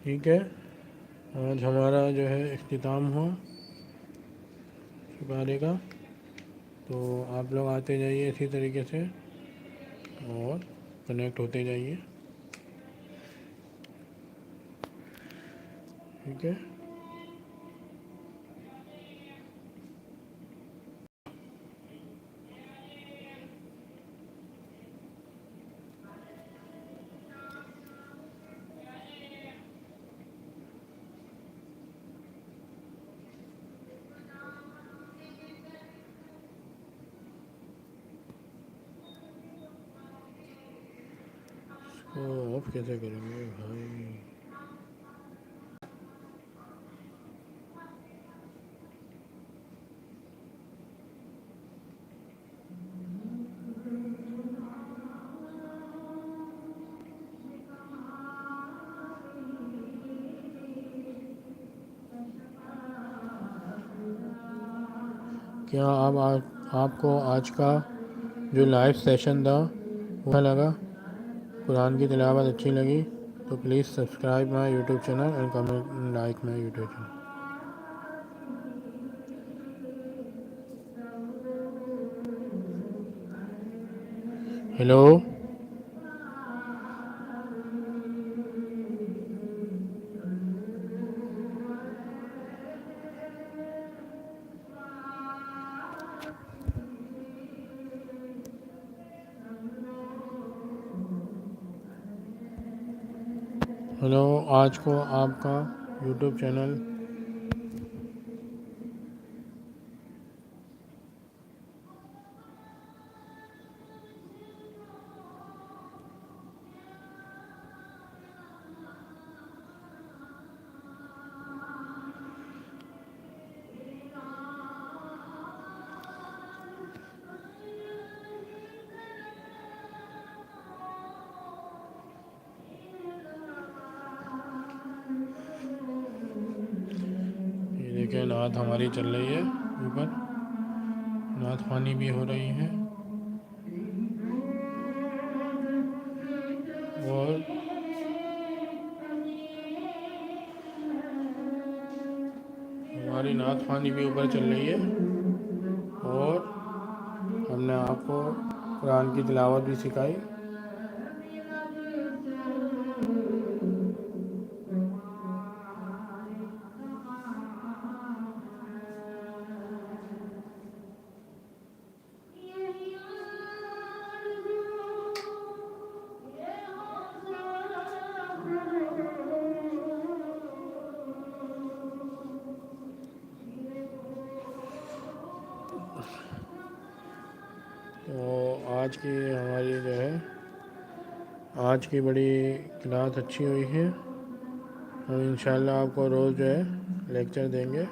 ठीक है, आज हमारा जो है इख्तिताम हुआ शुक्राने का। तो आप लोग आते जाइए इसी तरीके से और कनेक्ट होते जाइए। ठीक है, तो ऑफ कैसे करेंगे भाई? क्या आपको आज का जो लाइव सेशन था वो अच्छा लगा, कुरान की तिलावत अच्छी लगी, तो please subscribe my YouTube channel and comment like my YouTube channel. Hello, hello, आज को आपका यूट्यूब चैनल ये देखिए नात हमारी चल रही है, ऊपर नात ख़वानी भी हो रही है और हमारी नात ख़वानी भी ऊपर चल रही है और हमने आपको कुरान की तिलावत भी सिखाई। तो आज की हमारी जो है आज की बड़ी क्लास अच्छी हुई है। हम इंशाल्लाह आपको रोज़ जो है लेक्चर देंगे।